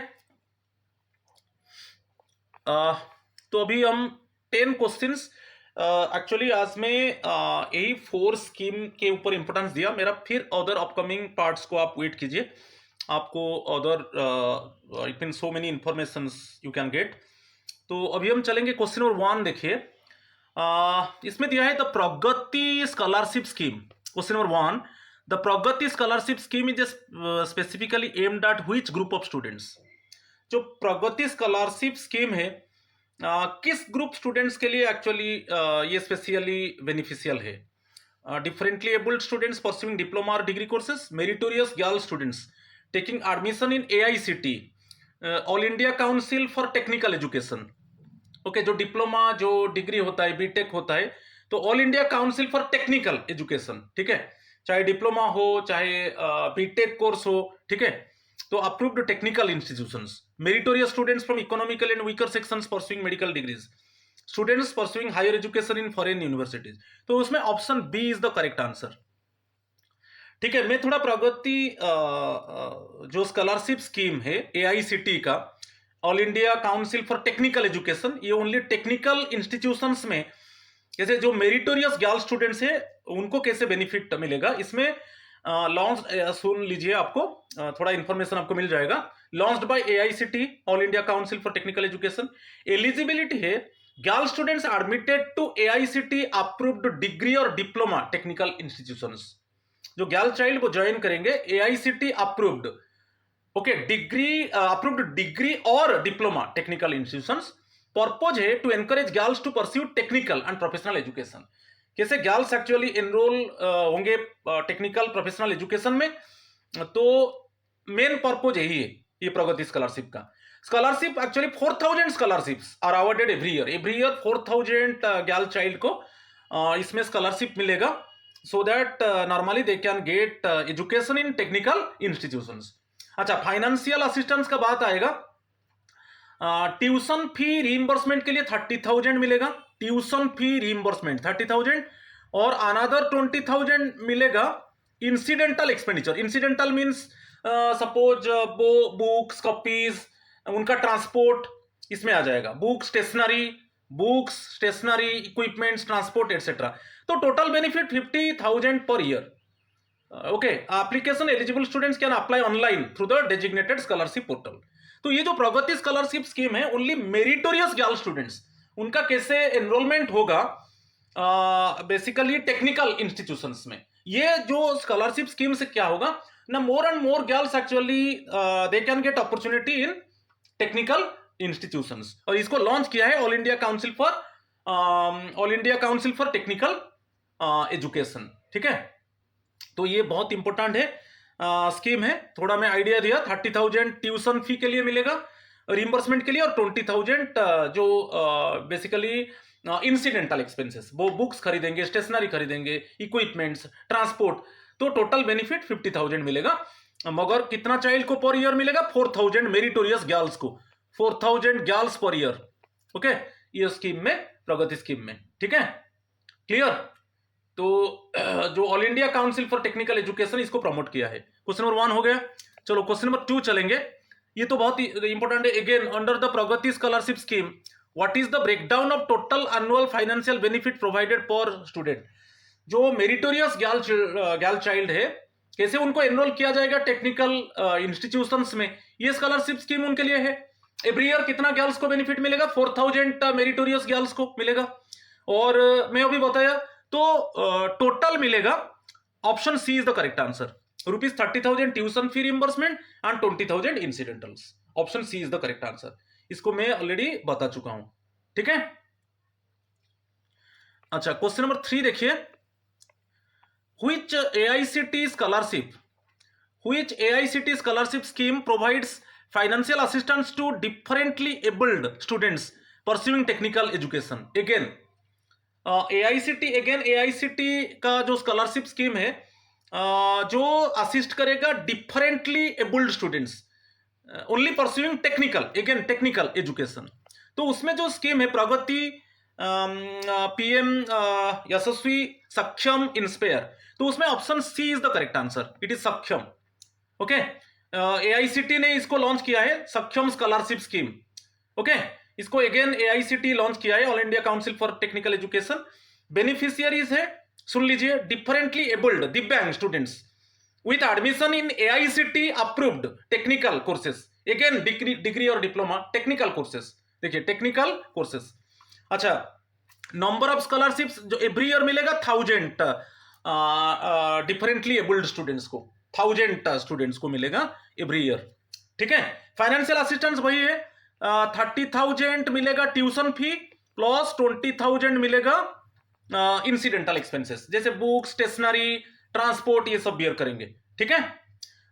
तो अभी हम 10 क्वेश्चंस, एक्चुअली आज मैं यही 4 स्कीम के ऊपर इंपॉर्टेंस दिया। मेरा फिर अदर अपकमिंग पार्ट्स को आप वेट कीजिए, आपको other it mean so many informations you can get. तो अभी हम चलेंगे क्वेश्चन नंबर 1, देखिए। इसमें दिया है the Pragati scholarship scheme. Question number 1, the Pragati scholarship scheme is specifically aimed at which group of students. जो प्रगति स्कॉलरशिप स्कीम है, किस ग्रुप स्टूडेंट्स के लिए एक्चुअली ये स्पेशली बेनिफिशियल है? Differently abled students pursuing diploma और degree courses, meritorious girl students taking admission in AICT, all India council for technical education. Okay, जो diploma जो डिग्री होता है, बीटेक होता है, तो all India council for technical education, ठीक है, चाहे डिप्लोमा हो चाहे बीटेक कोर्स हो, ठीक है, तो approved technical institutions. Meritorious students from economical and weaker sections pursuing medical degrees, students pursuing higher education in foreign universities. तो उसमें option B is the correct answer, ठीक है। मैं थोड़ा प्रगति जो स्कॉलरशिप स्कीम है AICT का, all India council for technical education, ये ओनली टेक्निकल इंस्टीट्यूशंस में जैसे जो मेरिटोरियस गर्ल स्टूडेंट्स है उनको कैसे बेनिफिट मिलेगा, इसमें लॉन्च, सुन लीजिए, आपको थोड़ा इंफॉर्मेशन आपको मिल जाएगा। Launched by AICT, all India council for technical education. Eligibility है girl students admitted to AICT approved degree और डिप्लोमा टेक्निकल इंस्टीट्यूशंस। जो गर्ल चाइल्ड को ज्वाइन करेंगे AICT approved, okay, degree approved degree और डिप्लोमा टेक्निकल इंस्टीट्यूशंस। पर्पज है to encourage girls to pursue technical and professional education. कैसे girls actually enrol होंगे technical professional education में, तो main purpose यही है ये प्रगति स्कॉलरशिप का। Scholarship actually 4000 scholarships are awarded every year 4000 girl child को इसमें स्कॉलरशिप मिलेगा, so that normally they can get education in technical institutions. अच्छा, फाइनेंशियल असिस्टेंस का बात आएगा। ट्यूशन फी रीइंबर्समेंट के लिए 30,000 मिलेगा, ट्यूशन फी रीइंबर्समेंट 30,000, और अनदर 20,000 मिलेगा incidental expenditure. Incidental means suppose books, copies, उनका ट्रांसपोर्ट इसमें आ जाएगा, books, stationery equipments, transport etcetera. तो टोटल बेनिफिट 50,000 पर year. Okay, application eligible students can apply online through the designated scholarship portal. तो ये जो प्रगति स्कॉलरशिप स्कीम है, ओनली मेरिटोरियस गर्ल स्टूडेंट्स, उनका कैसे एनरोलमेंट होगा बेसिकली टेक्निकल इंस्टीट्यूशंस में। ये जो स्कॉलरशिप स्कीम से क्या होगा ना, मोर and more girls actually they can get opportunity in technical institutions. और इसको लॉन्च किया है all India council for technical education. ठीक है, तो ये बहुत इंपॉर्टेंट है स्कीम है। थोड़ा मैं आइडिया दिया, 30,000 ट्यूशन फी के लिए मिलेगा रिइंबर्समेंट के लिए, और 20,000 जो बेसिकली इंसिडेंटल एक्सपेंसेस, वो बुक्स खरीदेंगे, स्टेशनरी खरीदेंगे, इक्विपमेंट्स, ट्रांसपोर्ट, तो टोटल बेनिफिट 50,000 मिलेगा। मगर कितना चाइल्ड को पर ईयर मिलेगा? 4,000 मेरिटोरियस गर्ल्स को, 4,000 गर्ल्स पर ईयर। ओके, ये स्कीम में, प्रगति स्कीम में। ठीक है, क्लियर? तो जो all India council for technical education इसको प्रमोट किया है। क्वेश्चन नंबर 1 हो गया। चलो क्वेश्चन नंबर 2 चलेंगे। ये तो बहुत इंपॉर्टेंट है। Again, under the Pragati scholarship scheme what is the breakdown of total annual financial benefit provided पर स्टूडेंट? जो मेरिटोरियस गर्ल चाइल्ड है, कैसे उनको एनरोल किया जाएगा टेक्निकल इंस्टीट्यूशंस में, ये स्कॉलरशिप स्कीम उनके लिए है। एवरी ईयर कितना गर्ल्स को बेनिफिट मिलेगा? 4,000 मेरिटोरियस गर्ल्स को मिलेगा। और मैं अभी बताया तो टोटल मिलेगा, option C is the correct answer, ₹30,000 tuition fee reimbursement and 20,000 incidentals. Option C is the correct answer. इसको मैं ऑलरेडी बता चुका हूं। ठीक है, अच्छा क्वेश्चन नंबर 3 देखिए। Which AICT scholarship scheme provides financial assistance to differently abled students pursuing technical education? Again, AICT का जो स्कॉलरशिप स्कीम है जो असिस्ट करेगा differently abled students only pursuing technical education. तो उसमें जो स्कीम है प्रगति PM यशस्वी सक्षम इंस्पायर, तो उसमें option C is the correct answer, it is Saksham. Okay, AICT ने इसको लॉन्च किया है, सक्षम स्कॉलरशिप स्कीम। ओके, इसको अगेन AICT लॉन्च किया है, all India council for technical education. Beneficiaries है, सुन लीजिए, differently abled divyang students with admission in AICT approved technical courses. Again degree और डिप्लोमा टेक्निकल कोर्सेस, देखिए टेक्निकल कोर्सेस। अच्छा, नंबर ऑफ स्कॉलरशिप्स जो एवरी ईयर मिलेगा 1,000 डिफरेंटली एबल्ड स्टूडेंट्स को, 1,000 students को मिलेगा एवरी ईयर। ठीक है, फाइनेंशियल असिस्टेंस वही है, 30,000 मिलेगा ट्यूशन फी प्लस 20,000 मिलेगा इंसिडेंटल एक्सपेंसेस, जैसे बुक, स्टेशनरी, ट्रांसपोर्ट, ये सब बियर करेंगे। ठीक है,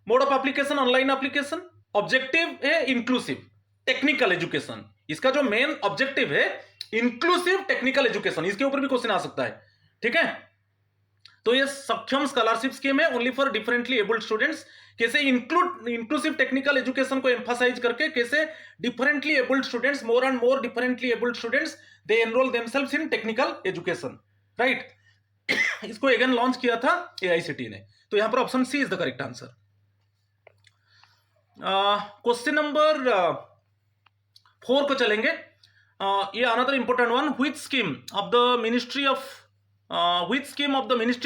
mode of application online application. Objective है इंक्लूसिव टेक्निकल एजुकेशन, इसका जो मेन ऑब्जेक्टिव है इंक्लूसिव टेक्निकल एजुकेशन, इसके ऊपर भी क्वेश्चन आ सकता है। ठीक है, तो ये सक्षम स्कॉलरशिप स्कीम है only for differently abled students. कैसे इंक्लूसिव टेक्निकल एजुकेशन को एम्फसाइज करके कैसे differently abled students, more and more differently abled students, they enrol themselves in technical education, right. इसको अगेन लॉन्च किया था AICT ने, तो यहां पर option C is the correct answer. Question number 4 को चलेंगे। ये another important one, which scheme of the ministry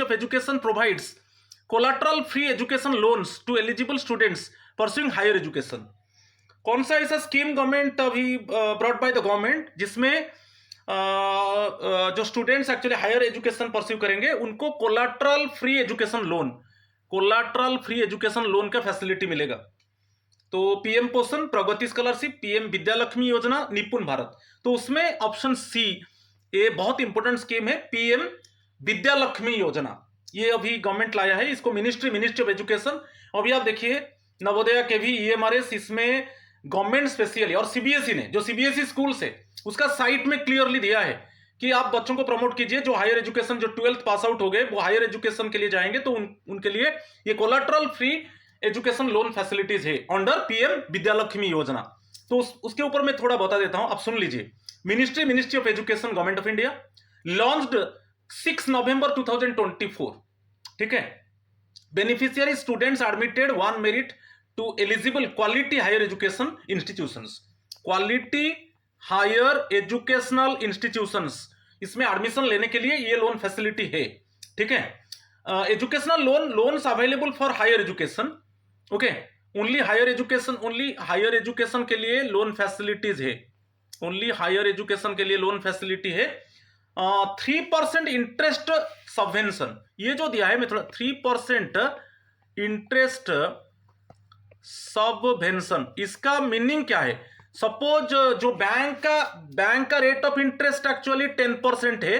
of education provides collateral free education loans to eligible students pursuing higher education? कौन सा ऐसा स्कीम गवर्नमेंट अभी brought by the government जिसमें जो students actually higher education pursue करेंगे उनको collateral free education loan का facility मिलेगा? तो PM पोषण, प्रगति स्कॉलरशिप, PM विद्यालक्ष्मी योजना, निपुण भारत। तो उसमें ऑप्शन सी, ये बहुत इंपॉर्टेंट स्कीम है, PM विद्यालक्ष्मी योजना। ये अभी गवर्नमेंट लाया है, इसको मिनिस्ट्री ऑफ एजुकेशन। अभी आप देखिए नवोदया KV EMRS, इसमें गवर्नमेंट स्पेशली और CBSE ने, जो CBSE स्कूल से, उसका साइट में क्लियरली दिया है कि आप बच्चों को प्रमोट कीजिए जो हायर एजुकेशन, जो 12th पास आउट हो गए वो हायर एजुकेशन के लिए जाएंगे, तो उनके लिए ये collateral free education loan facilities है अंडर PM विद्यालक्ष्मी योजना। तो उसके ऊपर मैं थोड़ा बता देता हूं, आप सुन लीजिए। Ministry of education, government of India, launched 6 November 2024। ठीक है, beneficiary students admitted 1 merit to eligible quality higher education institutions, quality higher educational institutions, इसमें एडमिशन लेने के लिए ये लोन फैसिलिटी है। ठीक है, educational loans available for higher education. Okay, only higher education के लिए लोन फैसिलिटीज है, ओनली हायर एजुकेशन के लिए लोन फैसिलिटी है। 3% इंटरेस्ट सबवेंशन, ये जो दिया है मैं थोड़ा 3% इंटरेस्ट सबवेंशन, इसका मीनिंग क्या है? सपोज जो बैंक का रेट ऑफ इंटरेस्ट एक्चुअली 10% है,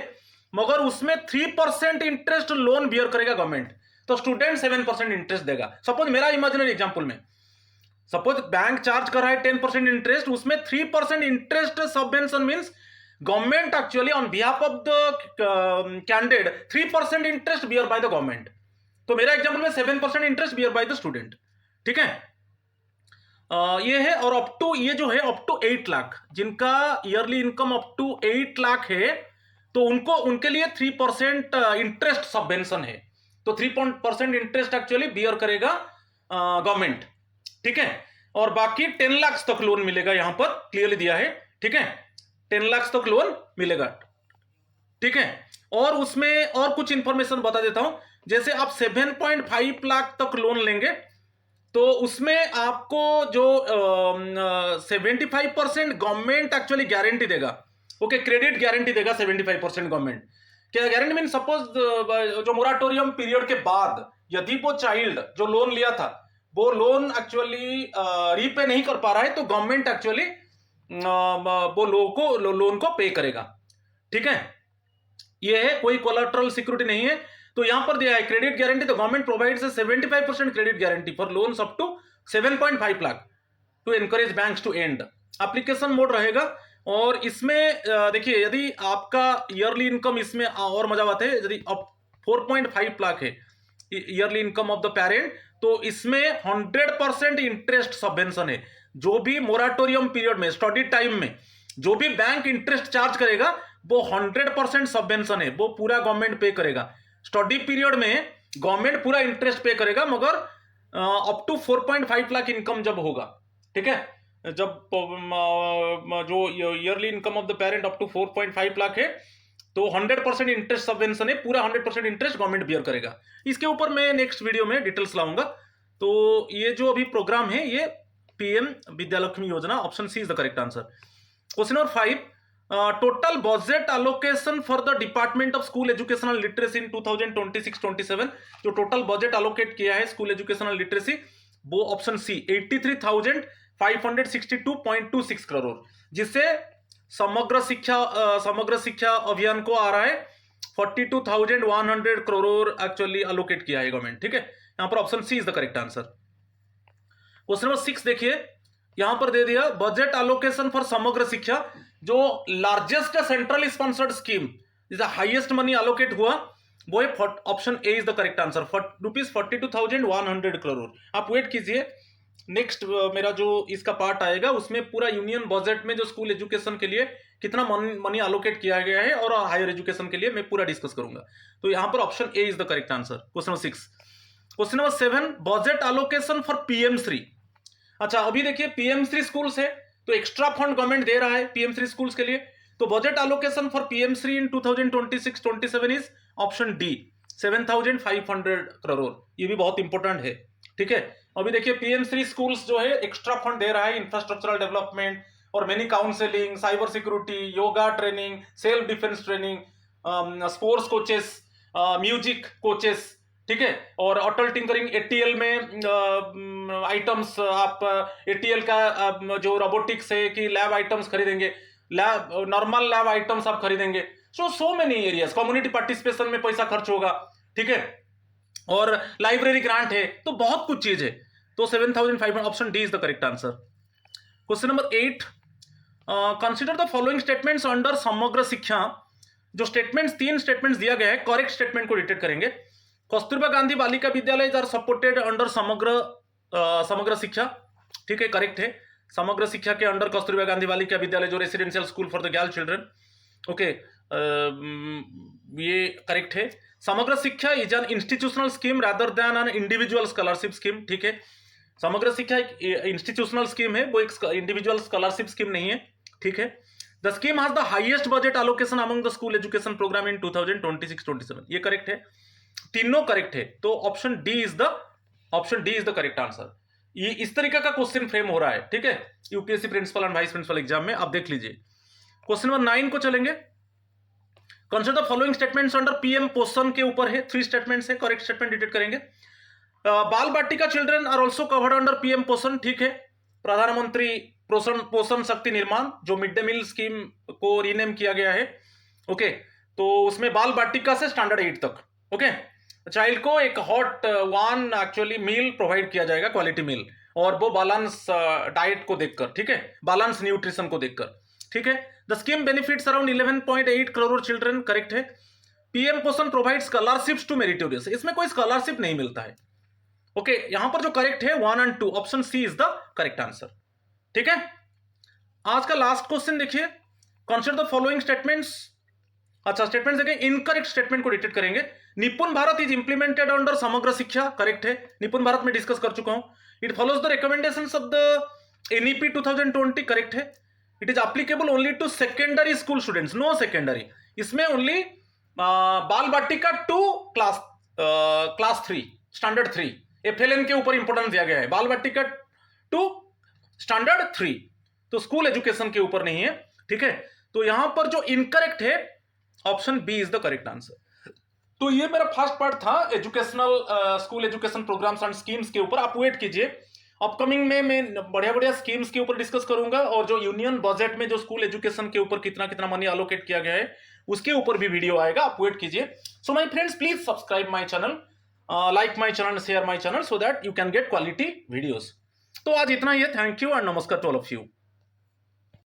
मगर उसमें 3% इंटरेस्ट लोन बियर करेगा गवर्नमेंट, तो स्टूडेंट 7% इंटरेस्ट देगा। सपोज मेरा इमेजिनरी एग्जांपल में, सपोज बैंक चार्ज कर रहा है 10% इंटरेस्ट, उसमें 3% interest subvention means government actually on behalf of the candidate 3% interest bear by the government. तो मेरा एग्जांपल में 7% interest bear by the student, ठीक है। ये है। और अप टू, ये जो है अप टू 8 लाख, जिनका yearly income up to 8 lakh है, तो उनके लिए 3% इंटरेस्ट सबवेंशन है। तो 3% इंटरेस्ट एक्चुअली बियर करेगा गवर्नमेंट, ठीक है। और बाकी 10 लाख तक लोन मिलेगा, यहां पर क्लियरली दिया है, ठीक है। 10 लाख तक लोन मिलेगा, ठीक है। और उसमें और कुछ इंफॉर्मेशन बता देता हूं, जैसे आप 7.5 लाख तक लोन लेंगे तो उसमें आपको जो 75% गवर्नमेंट एक्चुअली गारंटी देगा, ओके, क्रेडिट गारंटी देगा 75% गवर्नमेंट। क्या गारंटी मीन? सपोज जो मोराटोरियम पीरियड के बाद यदि वो चाइल्ड जो लोन लिया था वो लोन एक्चुअली रीपे नहीं कर पा रहा है, तो गवर्नमेंट एक्चुअली वो लोन को पे करेगा, ठीक है। ये है, कोई कोलेटरल सिक्योरिटी नहीं है। तो यहां पर दिया है क्रेडिट गारंटी, तो government provides 75% credit guarantee for loans up to 7.5 lakh to encourage banks to end. Application mode रहेगा। और इसमें देखिए, यदि आपका ईयरली इनकम, इसमें और मजा बात है, यदि अब 4.5 लाख है yearly income of the parent, तो इसमें 100% इंटरेस्ट सबवेंशन है। जो भी मोराटोरियम पीरियड में, स्टडी टाइम में जो भी बैंक इंटरेस्ट चार्ज करेगा वो 100% सबवेंशन है, वो पूरा गवर्नमेंट पे करेगा। स्टडी पीरियड में गवर्नमेंट पूरा इंटरेस्ट पे करेगा, मगर अप टू 4.5 लाख इनकम जब होगा, ठीक है, जब जो yearly income of the parent up to 4.5 lakh है, तो 100% इंटरेस्ट सबवेंशन है, पूरा 100% इंटरेस्ट गवर्नमेंट बियर करेगा। इसके ऊपर मैं नेक्स्ट वीडियो में डिटेल्स लाऊंगा। तो ये जो अभी प्रोग्राम है, ये पीएम विद्यालक्ष्मी योजना, option C is the correct answer. Question number 5, total budget allocation for the department of school educational literacy in 2026-27, जो टोटल बजट एलोकेट किया है स्कूल एजुकेशनल लिटरेसी, वो ऑप्शन सी 83,562.26 करोड़, जिससे समग्र शिक्षा अभियान को आ रहा है 42,100 करोड़ एक्चुअली एलोकेट किया है गवर्नमेंट, ठीक है। यहां पर option C is the correct answer. Question number 6 देखिए, यहां पर दे दिया बजट एलोकेशन फॉर समग्र शिक्षा, जो लार्जेस्ट सेंट्रल स्पॉन्सर्ड स्कीम, जिसका हाईएस्ट मनी एलोकेट हुआ, वो है option A is the correct answer, ₹42,100 crore. आप वेट कीजिए, नेक्स्ट मेरा जो इसका पार्ट आएगा उसमें पूरा यूनियन बजट में जो स्कूल एजुकेशन के लिए कितना मनी एलोकेट किया गया है और हायर एजुकेशन के लिए मैं पूरा डिस्कस करूंगा। तो यहां पर option A is the correct answer, question number 6। Question number 7, budget allocation for पीएम3। अच्छा, अभी देखिए पीएम3 स्कूल्स है, तो एक्स्ट्रा फंड गवर्नमेंट दे रहा है पीएम3 स्कूल्स के लिए। तो बजट एलोकेशन फॉर पीएम3 in 2026-27 is option D 7,500 crore. ये भी बहुत इंपॉर्टेंट है, ठीक है। अभी देखिए पीएम3 स्कूल्स जो है एक्स्ट्रा फंड दे रहा है इंफ्रास्ट्रक्चरल डेवलपमेंट और many counselling, cyber security, yoga training, self defence training, sports coaches, music coaches, ठीक है। और अटल टिंकरिंग एटीएल में आइटम्स, आप एटीएल का जो रोबोटिक्स है कि लैब आइटम्स खरीदेंगे, लैब नॉर्मल लैब आइटम्स आप खरीदेंगे। So many areas, community participation में पैसा खर्च होगा, ठीक है। और लाइब्रेरी ग्रांट है, तो बहुत कुछ चीज है। तो 7,500, option D is the correct answer. Question number 8, consider the following statements under Samagra शिक्षा। जो स्टेटमेंट्स, 3 स्टेटमेंट्स दिया गया है, करेक्ट स्टेटमेंट को डिटेक्ट करेंगे। कस्तूरबा गांधी बालिका विद्यालय आर सपोर्टेड अंडर समग्र शिक्षा, ठीक है, करेक्ट है। समग्र शिक्षा के अंडर कस्तूरबा गांधी बालिका विद्यालय जो residential school for the girl children, okay, ये करेक्ट है। समग्र शिक्षा is an institutional scheme rather than an individual scholarship scheme, ठीक है। समग्र शिक्षा एक इंस्टीट्यूशनल स्कीम है, वो एक इंडिविजुअल स्कॉलरशिप स्कीम नहीं है, ठीक है। The scheme has the highest budget allocation among the school education programme in 2026-27, ये करेक्ट है। तीनों करेक्ट है, तो option D is the correct answer. ये इस तरीके का क्वेश्चन फ्रेम हो रहा है, ठीक है, UPSC principal and vice principal exam में। आप देख लीजिए क्वेश्चन नंबर 9 को चलेंगे। Consider the following statements under PM Poshan के ऊपर है, 3 स्टेटमेंट्स है, करेक्ट स्टेटमेंट डिटेक्ट करेंगे। Bal Vatika children are also covered under PM Poshan, ठीक है, प्रधानमंत्री पोषण शक्ति निर्माण जो मिड डे मील स्कीम को रीनेम किया गया है, ओके, तो उसमें बाल बाटिका से स्टैंडर्ड 8 तक, ओके, चाइल्ड को एक hot one actually meal provide किया जाएगा, क्वालिटी मील, और वो बैलेंस डाइट को देखकर, ठीक है, बैलेंस न्यूट्रिशन को देखकर, ठीक है। The scheme benefits around 11.8 crore children, correct है। पीएम पोषण प्रोवाइड स्कॉलरशिप्स टू मेरिटोरियस, इसमें कोई स्कॉलरशिप नहीं मिलता है, ओके, यहां पर जो करेक्ट है 1 और 2, option C is the correct answer, ठीक है। आज का लास्ट क्वेश्चन देखिए, कंसीडर द फॉलोइंग स्टेटमेंट्स। अच्छा, स्टेटमेंट देखें, इनकरेक्ट स्टेटमेंट को डिटेक्ट करेंगे। Nipun Bharat is implemented under Samagra शिक्षा, करेक्ट है, निपुण भारत में डिस्कस कर चुका हूं। It follows the recommendations of the NEP 2020, correct है। It is applicable only to secondary school students, no secondary, इसमें only Bal Vatika to class 3 standard 3 FLN के ऊपर इंपॉर्टेंस दिया गया है, बाल बाटिका टू स्टैंडर्ड 3, तो स्कूल एजुकेशन के ऊपर नहीं है, ठीक है। तो यहां पर जो इनकरेक्ट है option B is the correct answer. तो ये मेरा फर्स्ट पार्ट था educational school education programmes and schemes के ऊपर। आप वेट कीजिए, अपकमिंग में मैं बढ़िया बढ़िया स्कीम्स के ऊपर डिस्कस करूंगा, और जो यूनियन बजट में जो स्कूल एजुकेशन के ऊपर कितना कितना मनी एलोकेट किया गया है उसके ऊपर भी वीडियो आएगा, आप वेट कीजिए। So my friends, please subscribe my channel, like my channel, share my channel so that you can get quality videos. तो आज इतना ही है, थैंक यू एंड नमस्कार टू ऑल ऑफ यू।